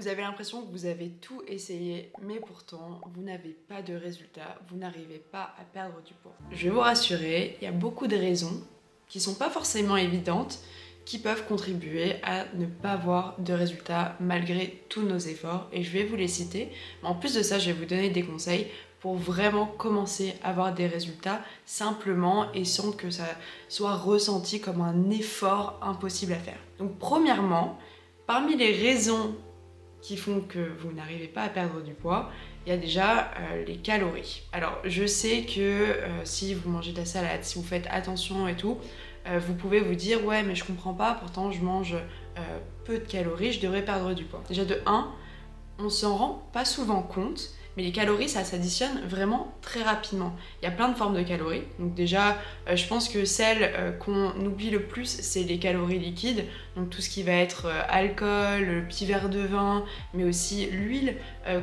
Vous avez l'impression que vous avez tout essayé, mais pourtant, vous n'avez pas de résultat, vous n'arrivez pas à perdre du poids. Je vais vous rassurer, il y a beaucoup de raisons qui ne sont pas forcément évidentes, qui peuvent contribuer à ne pas avoir de résultats malgré tous nos efforts, et je vais vous les citer. Mais en plus de ça, je vais vous donner des conseils pour vraiment commencer à avoir des résultats simplement et sans que ça soit ressenti comme un effort impossible à faire. Donc premièrement, parmi les raisons qui font que vous n'arrivez pas à perdre du poids, il y a déjà les calories. Alors je sais que si vous mangez de la salade, si vous faites attention et tout, vous pouvez vous dire ouais mais je comprends pas, pourtant je mange peu de calories, je devrais perdre du poids. Déjà de 1, on s'en rend pas souvent compte, mais les calories ça s'additionne vraiment très rapidement. Il y a plein de formes de calories, donc déjà je pense que celle qu'on oublie le plus c'est les calories liquides, donc tout ce qui va être alcool, le petit verre de vin, mais aussi l'huile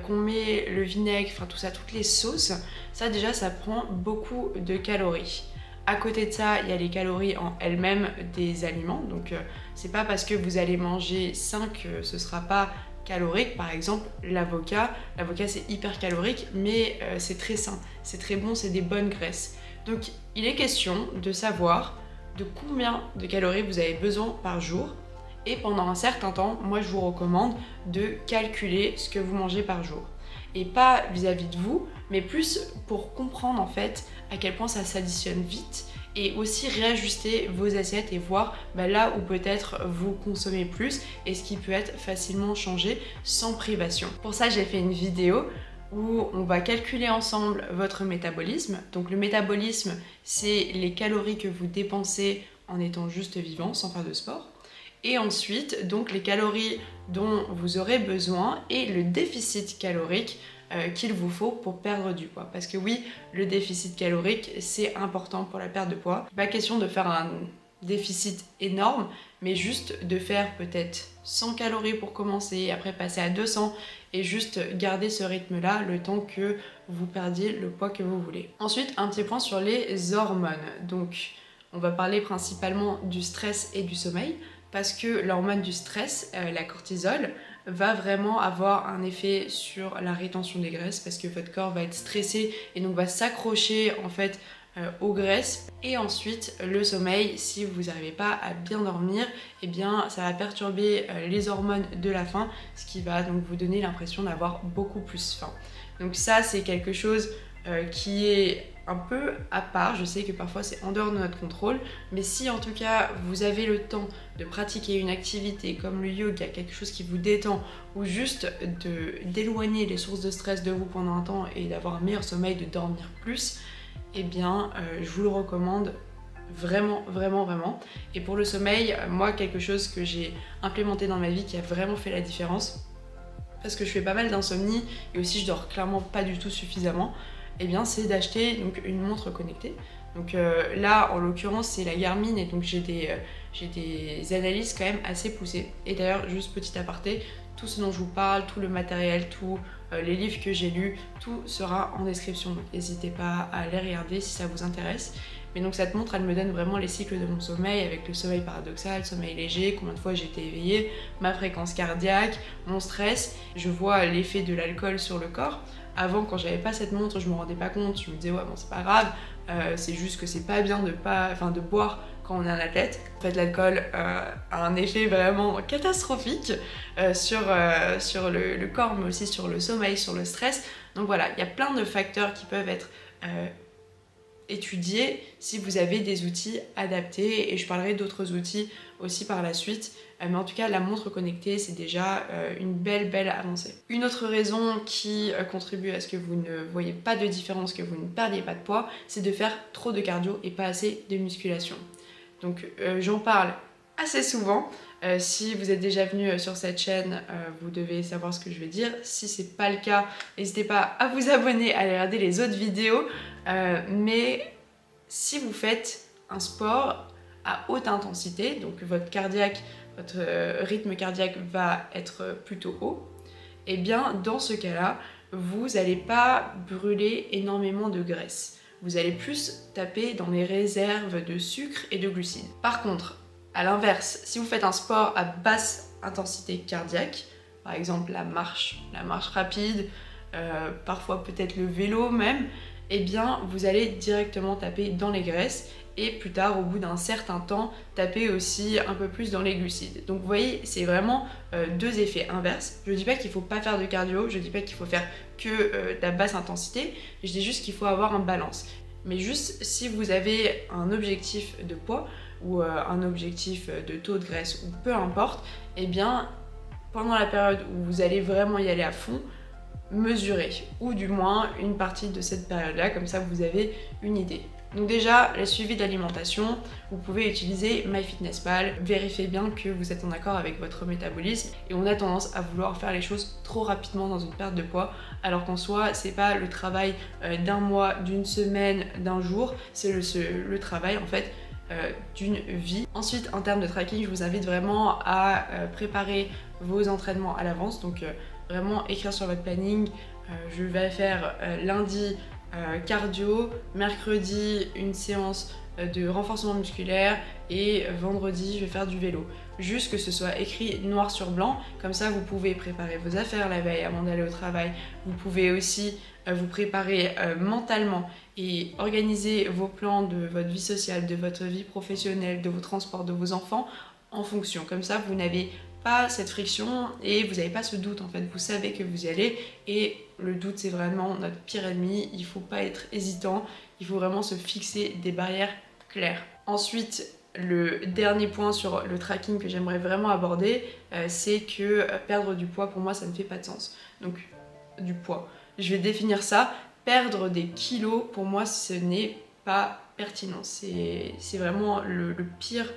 qu'on met, le vinaigre, enfin tout ça, toutes les sauces, ça déjà ça prend beaucoup de calories. À côté de ça, il y a les calories en elles-mêmes des aliments, donc c'est pas parce que vous allez manger 5 que ce sera pas calorique. Par exemple, l'avocat c'est hyper calorique, mais c'est très sain, c'est très bon, c'est des bonnes graisses. Donc il est question de savoir de combien de calories vous avez besoin par jour, et pendant un certain temps, moi je vous recommande de calculer ce que vous mangez par jour. Et pas vis-à-vis de vous, mais plus pour comprendre en fait à quel point ça s'additionne vite, et aussi réajuster vos assiettes et voir là où peut-être vous consommez plus et ce qui peut être facilement changé sans privation. Pour ça, j'ai fait une vidéo où on va calculer ensemble votre métabolisme. Donc le métabolisme, c'est les calories que vous dépensez en étant juste vivant, sans faire de sport. Et ensuite, donc les calories dont vous aurez besoin et le déficit calorique qu'il vous faut pour perdre du poids. Parce que oui, le déficit calorique, c'est important pour la perte de poids. Pas question de faire un déficit énorme, mais juste de faire peut-être 100 calories pour commencer, après passer à 200 et juste garder ce rythme-là le temps que vous perdiez le poids que vous voulez. Ensuite, un petit point sur les hormones. Donc, on va parler principalement du stress et du sommeil, parce que l'hormone du stress, la cortisol, va vraiment avoir un effet sur la rétention des graisses, parce que votre corps va être stressé et donc va s'accrocher en fait aux graisses. Et ensuite le sommeil, si vous n'arrivez pas à bien dormir, eh bien ça va perturber les hormones de la faim, ce qui va donc vous donner l'impression d'avoir beaucoup plus faim. Donc ça c'est quelque chose qui est un peu à part. Je sais que parfois c'est en dehors de notre contrôle, mais si en tout cas vous avez le temps de pratiquer une activité comme le yoga, quelque chose qui vous détend, ou juste d'éloigner les sources de stress de vous pendant un temps et d'avoir un meilleur sommeil, de dormir plus, eh bien je vous le recommande vraiment, vraiment, vraiment. Et pour le sommeil, moi quelque chose que j'ai implémenté dans ma vie qui a vraiment fait la différence, parce que je fais pas mal d'insomnie et aussi je dors clairement pas du tout suffisamment, eh bien c'est d'acheter donc une montre connectée. Donc là en l'occurrence c'est la Garmin, et donc j'ai des analyses quand même assez poussées. Et d'ailleurs juste petit aparté, tout ce dont je vous parle, tout le matériel, tous les livres que j'ai lus, tout sera en description, donc n'hésitez pas à aller regarder si ça vous intéresse. Mais donc cette montre elle me donne vraiment les cycles de mon sommeil, avec le sommeil paradoxal, le sommeil léger, combien de fois j'ai été éveillée, ma fréquence cardiaque, mon stress. Je vois l'effet de l'alcool sur le corps. Avant, quand j'avais pas cette montre, je me rendais pas compte, je me disais ouais bon c'est pas grave, c'est juste que c'est pas bien de boire quand on est un athlète. En fait l'alcool a un effet vraiment catastrophique sur le corps, mais aussi sur le sommeil, sur le stress. Donc voilà, il y a plein de facteurs qui peuvent être étudier si vous avez des outils adaptés, et je parlerai d'autres outils aussi par la suite, mais en tout cas la montre connectée c'est déjà une belle avancée. Une autre raison qui contribue à ce que vous ne voyez pas de différence, que vous ne perdiez pas de poids, c'est de faire trop de cardio et pas assez de musculation. Donc j'en parle assez souvent. Si vous êtes déjà venu sur cette chaîne, vous devez savoir ce que je vais dire. Si c'est pas le cas, n'hésitez pas à vous abonner, à aller regarder les autres vidéos. Mais si vous faites un sport à haute intensité, donc votre rythme cardiaque va être plutôt haut, et bien dans ce cas-là, vous n'allez pas brûler énormément de graisse. Vous allez plus taper dans les réserves de sucre et de glucides. Par contre, à l'inverse, si vous faites un sport à basse intensité cardiaque, par par exemple la marche rapide, parfois peut-être le vélo même, eh bien vous allez directement taper dans les graisses et plus tard, au bout d'un certain temps, taper aussi un peu plus dans les glucides. Donc vous voyez, c'est vraiment deux effets inverses. Je ne dis pas qu'il ne faut pas faire de cardio, je ne dis pas qu'il faut faire que de la basse intensité, je dis juste qu'il faut avoir un balance. Mais juste si vous avez un objectif de poids ou un objectif de taux de graisse ou peu importe, eh bien pendant la période où vous allez vraiment y aller à fond, mesurez, ou du moins une partie de cette période-là, comme ça vous avez une idée. Donc déjà, le suivi de l'alimentation, vous pouvez utiliser MyFitnessPal, vérifiez bien que vous êtes en accord avec votre métabolisme et on a tendance à vouloir faire les choses trop rapidement dans une perte de poids alors qu'en soi, c'est pas le travail d'un mois, d'une semaine, d'un jour, c'est le travail en fait d'une vie. Ensuite, en termes de tracking, je vous invite vraiment à préparer vos entraînements à l'avance, donc vraiment écrire sur votre planning, je vais faire lundi cardio, mercredi une séance de renforcement musculaire et vendredi je vais faire du vélo. Juste que ce soit écrit noir sur blanc, comme ça vous pouvez préparer vos affaires la veille avant d'aller au travail. Vous pouvez aussi vous préparer mentalement et organiser vos plans de votre vie sociale, de votre vie professionnelle, de vos transports, de vos enfants en fonction. Comme ça vous n'avez pas cette friction et vous n'avez pas ce doute en fait, vous savez que vous y allez et le doute c'est vraiment notre pire ennemi, il faut pas être hésitant, il faut vraiment se fixer des barrières claires. Ensuite, le dernier point sur le tracking que j'aimerais vraiment aborder, c'est que perdre du poids pour moi ça ne fait pas de sens. Donc du poids, je vais définir ça, perdre des kilos pour moi ce n'est pas pertinent, c'est vraiment le pire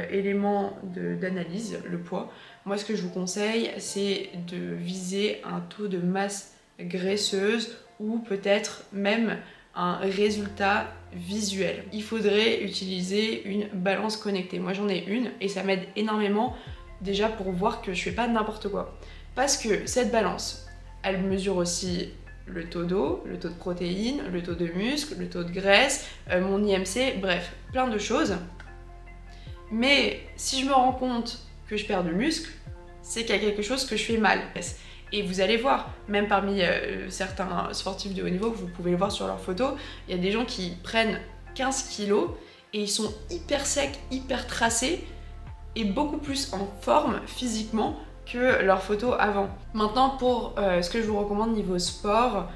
élément d'analyse, le poids. Moi ce que je vous conseille c'est de viser un taux de masse graisseuse ou peut-être même un résultat visuel. Il faudrait utiliser une balance connectée. Moi j'en ai une et ça m'aide énormément déjà pour voir que je fais pas n'importe quoi. Parce que cette balance, elle mesure aussi le taux d'eau, le taux de protéines, le taux de muscle, le taux de graisse, mon IMC, bref, plein de choses. Mais si je me rends compte que je perds du muscle, c'est qu'il y a quelque chose que je fais mal. Et vous allez voir, même parmi certains sportifs de haut niveau, vous pouvez le voir sur leurs photos, il y a des gens qui prennent 15 kilos et ils sont hyper secs, hyper tracés et beaucoup plus en forme physiquement que leurs photos avant. Maintenant pour ce que je vous recommande niveau sport,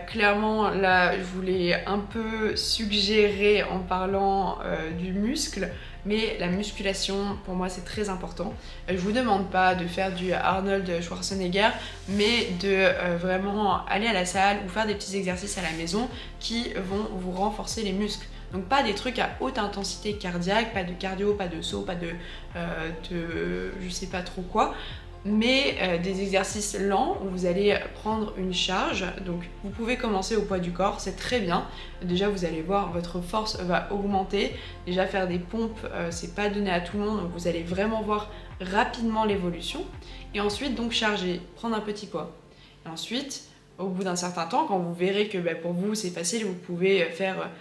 clairement là je vous l'ai un peu suggéré en parlant du muscle, mais la musculation pour moi c'est très important. Je vous demande pas de faire du Arnold Schwarzenegger, mais de vraiment aller à la salle ou faire des petits exercices à la maison qui vont vous renforcer les muscles. Donc pas des trucs à haute intensité cardiaque, pas de cardio, pas de saut, pas de je sais pas trop quoi, mais des exercices lents où vous allez prendre une charge. Donc vous pouvez commencer au poids du corps, c'est très bien. Déjà vous allez voir, votre force va augmenter. Déjà faire des pompes, c'est pas donné à tout le monde, donc vous allez vraiment voir rapidement l'évolution. Et ensuite donc charger, prendre un petit poids. Et ensuite, au bout d'un certain temps, quand vous verrez que pour vous c'est facile, vous pouvez faire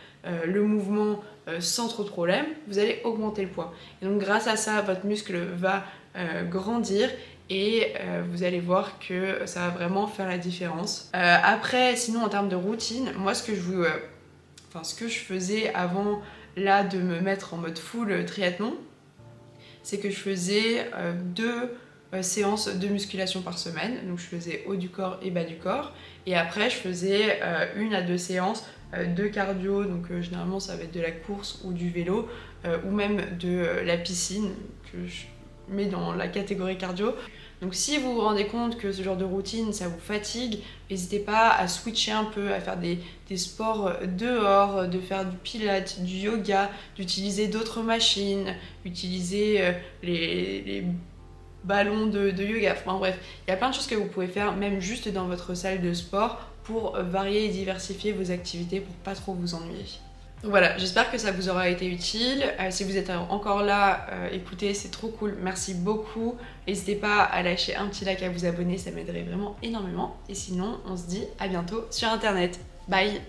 le mouvement sans trop de problème, vous allez augmenter le poids. Et donc grâce à ça, votre muscle va grandir et vous allez voir que ça va vraiment faire la différence. Après, sinon en termes de routine, moi ce que je faisais avant là de me mettre en mode full triathlon, c'est que je faisais 2 séances de musculation par semaine. Donc je faisais haut du corps et bas du corps. Et après je faisais 1 à 2 séances de cardio. Donc généralement ça va être de la course ou du vélo ou même de la piscine que je mets dans la catégorie cardio. Donc si vous vous rendez compte que ce genre de routine ça vous fatigue, n'hésitez pas à switcher un peu, à faire des sports dehors, de faire du pilates, du yoga, d'utiliser d'autres machines, utiliser les ballons de yoga, enfin bref, il y a plein de choses que vous pouvez faire même juste dans votre salle de sport pour varier et diversifier vos activités pour pas trop vous ennuyer. Donc voilà, j'espère que ça vous aura été utile. Si vous êtes encore là, écoutez, c'est trop cool, merci beaucoup. N'hésitez pas à lâcher un petit like, à vous abonner, ça m'aiderait vraiment énormément. Et sinon, on se dit à bientôt sur internet. Bye!